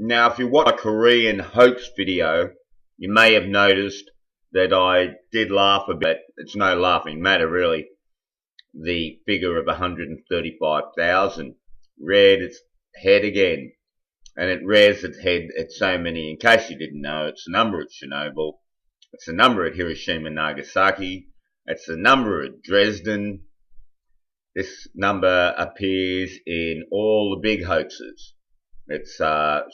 Now, if you watch a Korean hoax video, you may have noticed that I did laugh a bit. It's no laughing matter, really. The figure of 135,000 reared its head again, and it rears its head at so many. In case you didn't know, it's the number at Chernobyl, it's the number at Hiroshima and Nagasaki, it's the number at Dresden. This number appears in all the big hoaxes. It's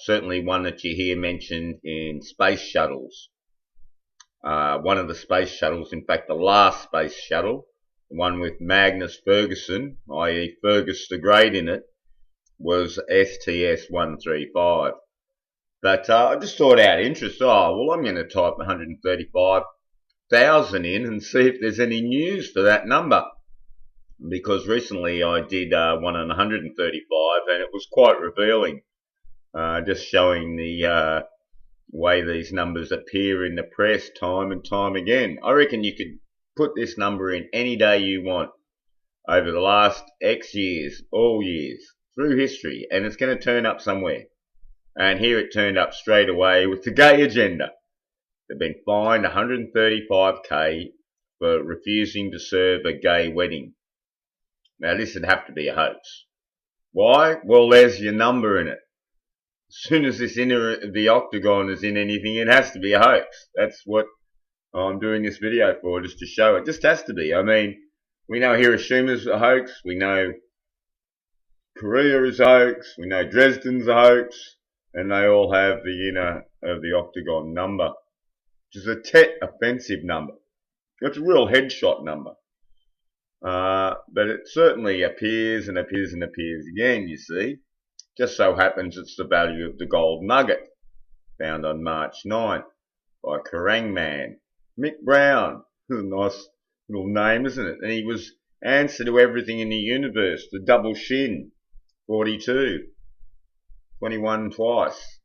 certainly one that you hear mentioned in space shuttles. One of the space shuttles, in fact the last space shuttle, the one with Magnus Ferguson, i.e. Fergus the Great in it, was STS-135. But I just thought out of interest, well, I'm going to type 135,000 in and see if there's any news for that number. Because recently I did one on 135 and it was quite revealing. Just showing the way these numbers appear in the press time and time again. I reckon you could put this number in any day you want over the last X years, all years, through history, and it's going to turn up somewhere. And here it turned up straight away with the gay agenda. They've been fined 135k for refusing to serve a gay wedding. Now this would have to be a hoax. Why? Well, there's your number in it. As soon as the octagon is in anything, it has to be a hoax. That's what I'm doing this video for, just to show it. Just has to be. I mean, we know Hiroshima's a hoax. We know Korea is a hoax. We know Dresden's a hoax. And they all have the inner of the octagon number, which is a Tet offensive number. It's a real headshot number. But it certainly appears and appears and appears again, you see. Just so happens it's the value of the gold nugget, found on March 9th by Kerrang Man. Mick Brown, a nice little name, isn't it? And he was answer to everything in the universe, the double shin, 42, 21 twice,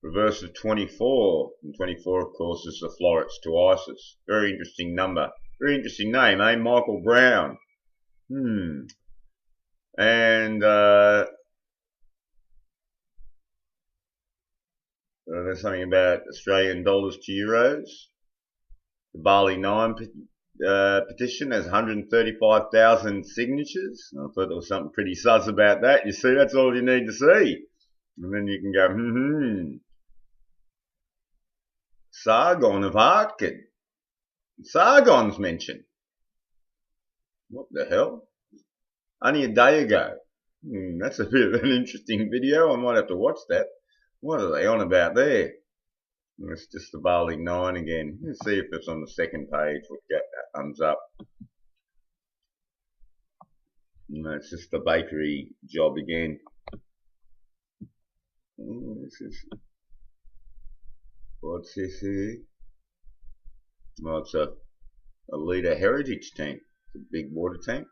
reverse of 24, and 24 of course is the florets to Isis. Very interesting number, very interesting name, eh? Michael Brown. And there's something about Australian dollars to euros. The Bali 9 petition has 135,000 signatures. I thought there was something pretty sus about that. You see, that's all you need to see. And then you can go, Sargon of Akkad. Sargon's mentioned. What the hell? Only a day ago. That's a bit of an interesting video. I might have to watch that. What are they on about there? It's just the Bali 9 again. Let's see if it's on the second page. We'll get that thumbs up. No, it's just the bakery job again. What's this here? Well, it's a litre heritage tank. It's a big water tank.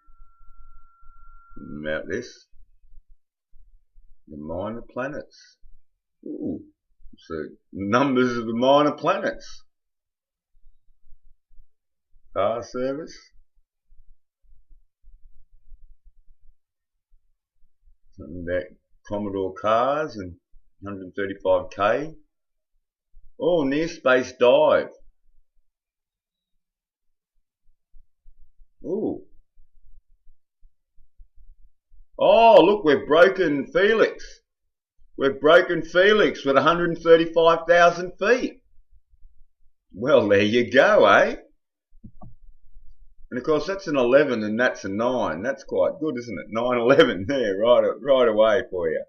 And about this. The minor planets. Ooh, so numbers of the minor planets. Car service. Something about Commodore cars and 135k. Oh, near space dive. Ooh. Oh, look, we've broken Felix. We've broken Felix with 135,000 feet. Well, there you go, eh? And of course, that's an 11 and that's a 9. That's quite good, isn't it? 9/11 there, right away for you.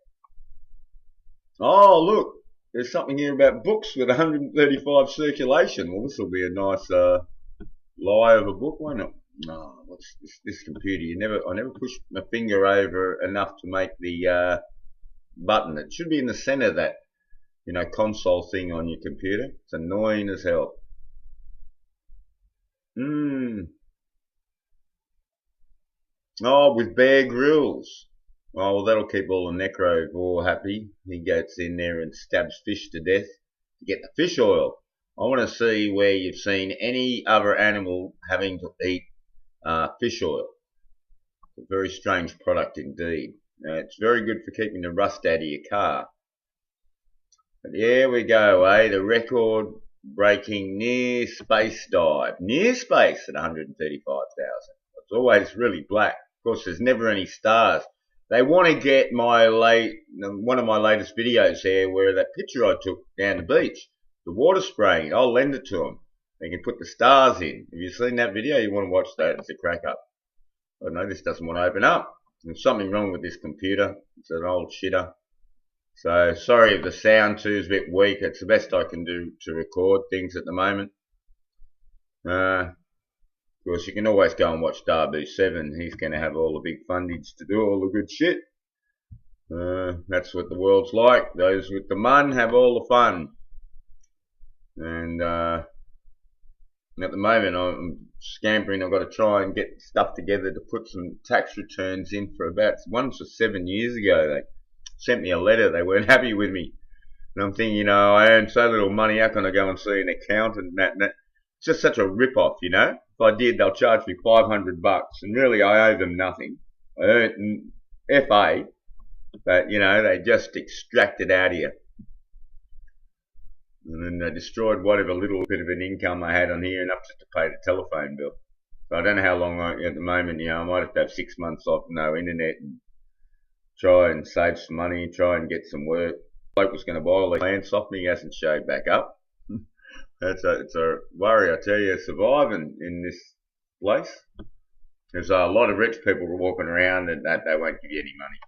Oh, look, there's something here about books with 135 circulation. Well, this will be a nice lie of a book, won't it? No, what's this computer? I never push my finger over enough to make the button. It should be in the center of that, console thing on your computer. It's annoying as hell. Oh, with Bear Grylls. Oh, well, that'll keep all the necrovore happy. He gets in there and stabs fish to death to get the fish oil. I want to see where you've seen any other animal having to eat fish oil. It's a very strange product indeed. It's very good for keeping the rust out of your car. But here we go, the record-breaking near space dive. Near space at 135,000. It's always really black. Of course, there's never any stars. They want to get one of my latest videos here where that picture I took down the beach, the water spraying. I'll lend it to them. They can put the stars in. Have you seen that video? You want to watch that? It's a crack up. I know this doesn't want to open up. There's something wrong with this computer. It's an old shitter. So sorry if the sound too is a bit weak. It's the best I can do to record things at the moment. Of course, you can always go and watch Darbu7. He's going to have all the big fundage to do all the good shit. That's what the world's like. Those with the mun have all the fun. And at the moment, I'm scampering. I've got to try and get stuff together to put some tax returns in for once was 7 years ago. They sent me a letter. They weren't happy with me. And I'm thinking, I earn so little money. How can I go and see an accountant and that? It's just such a rip-off, If I did, they'll charge me $500. And really, I owe them nothing. I earned FA. But, they just extract it out of you. And then they destroyed whatever little bit of an income I had on here, enough just to pay the telephone bill. So I don't know how long at the moment, I might have to have 6 months off, no internet, and try and save some money, try and get some work. Bloke was going to buy all these plants off me, he hasn't showed back up. It's a worry, I tell you, surviving in this place. There's a lot of rich people walking around and they won't give you any money,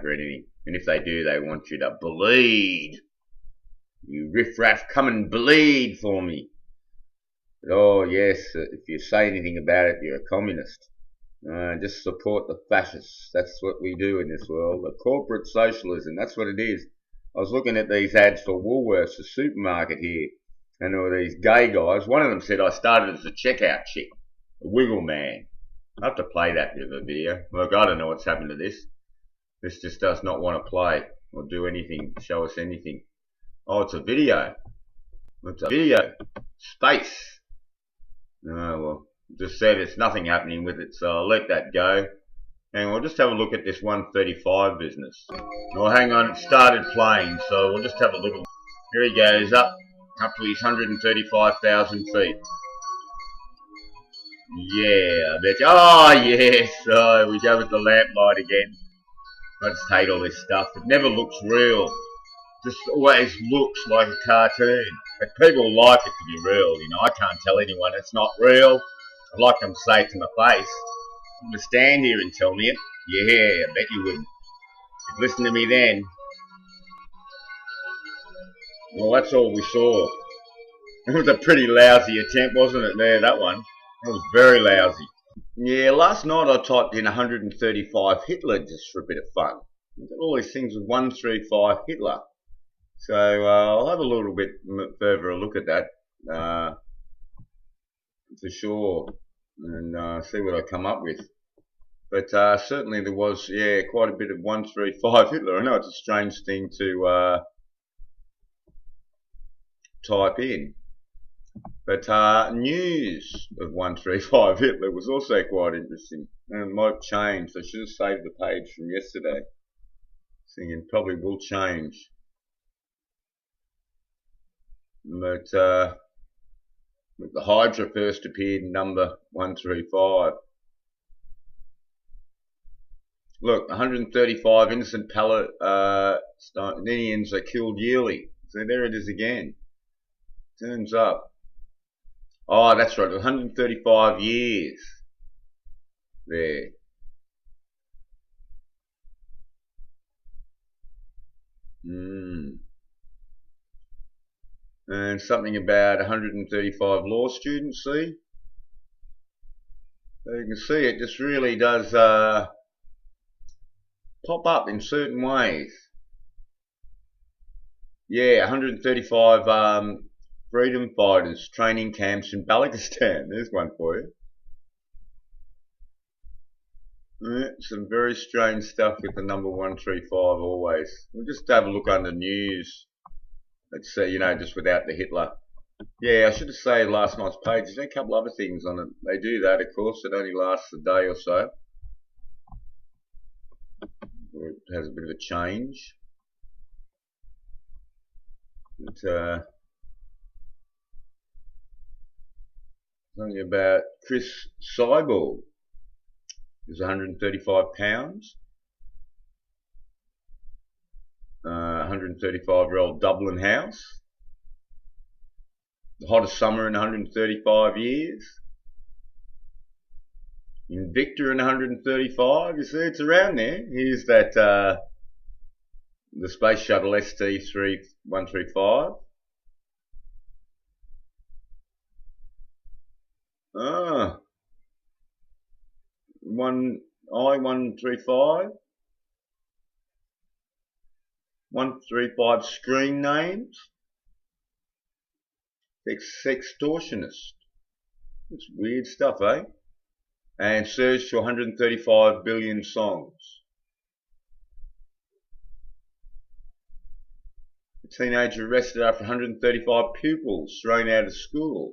for anything. And if they do, they want you to bleed. You riffraff, come and bleed for me. But, oh yes, if you say anything about it, you're a communist. Just support the fascists. That's what we do in this world. The corporate socialism, that's what it is. I was looking at these ads for Woolworths, the supermarket here, and there were these gay guys. One of them said I started as a checkout chick, a wiggle man. I have to play that bit of a video. Look, I don't know what's happened to this. This just does not want to play or do anything, show us anything. Oh, it's a video. It's a video. Space. Oh, well, just said it's nothing happening with it, so I'll let that go. And we'll just have a look at this 135 business. Well, hang on, it started playing, so we'll just have a little. Here he goes, up to his 135,000 feet. Yeah, I bet you. Oh, yes. Oh, we go with the lamplight again. I just hate all this stuff. It never looks real. Just always looks like a cartoon. But people like it to be real, I can't tell anyone it's not real. I'd like them to say it to my face. I'm going to stand here and tell me it. Yeah, I bet you would. You'd listen to me then. Well, that's all we saw. It was a pretty lousy attempt, wasn't it, there, that one? It was very lousy. Yeah, last night I typed in 135 Hitler just for a bit of fun. I've got all these things with 135 Hitler. So I'll have a little bit further a look at that for sure, and see what I come up with. But certainly there was, quite a bit of 135 Hitler. I know it's a strange thing to type in, but news of 135 Hitler was also quite interesting, and it might change. I should have saved the page from yesterday. Thinking probably will change. But the Hydra first appeared in number 135. Look, 135 innocent Palestinians are killed yearly. So there it is again. Turns up. Oh, that's right, 135 years. There. And something about 135 law students, see? So you can see it just really does pop up in certain ways. Yeah, 135 freedom fighters training camps in Balochistan. There's one for you. Some very strange stuff with the number 135 always. We'll just have a look under news. Let's see, just without the Hitler. Yeah, I should have said last night's page. There's a couple other things on it. They do that, of course. It only lasts a day or so. It has a bit of a change. something about Chris Cyborg. Is 135 pounds. 135-year-old Dublin house. The hottest summer in 135 years. Invicta in 135. You see, it's around there. Here's that the Space Shuttle ST-135. Ah, I-135. 135 screen names. Sextortionist. It's weird stuff, eh? And surged to 135 billion songs. A teenager arrested after 135 pupils thrown out of school.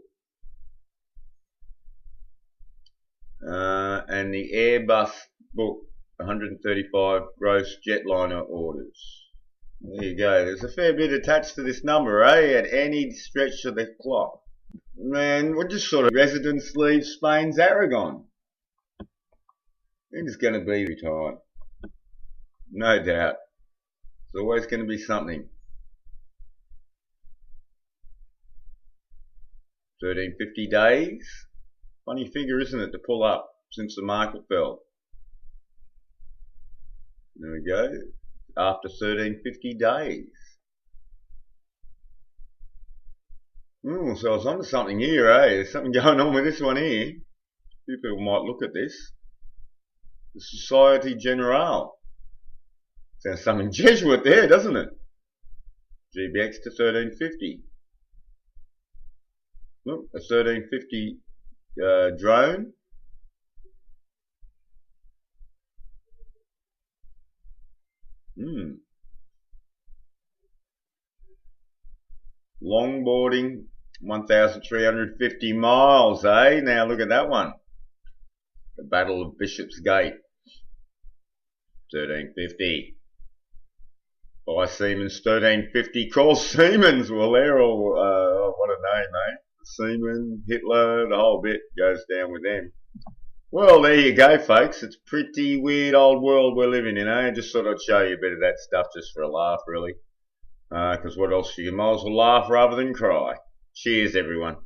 And the Airbus booked 135 gross jetliner orders. There you go. There's a fair bit attached to this number, eh? At any stretch of the clock. Man, what just sort of residents leave Spain's Aragon? It's going to be retired. No doubt. There's always going to be something. 1350 days. Funny figure, isn't it, to pull up since the market fell. There we go. After 1350 days. So I was onto something here, eh? There's something going on with this one here. A few people might look at this. The Societe Generale. Sounds something Jesuit there, doesn't it? GBX to 1350. Look, a 1350 drone. Longboarding, 1,350 miles, eh? Now look at that one. The Battle of Bishopsgate, 1350. By Siemens, 1350. Call Siemens. Well, they're all, what a name, eh? Siemens, Hitler, the whole bit goes down with them. Well, there you go, folks. It's a pretty weird old world we're living in, eh? Just thought I'd show you a bit of that stuff just for a laugh, really. Because what else? You might as well laugh rather than cry. Cheers, everyone.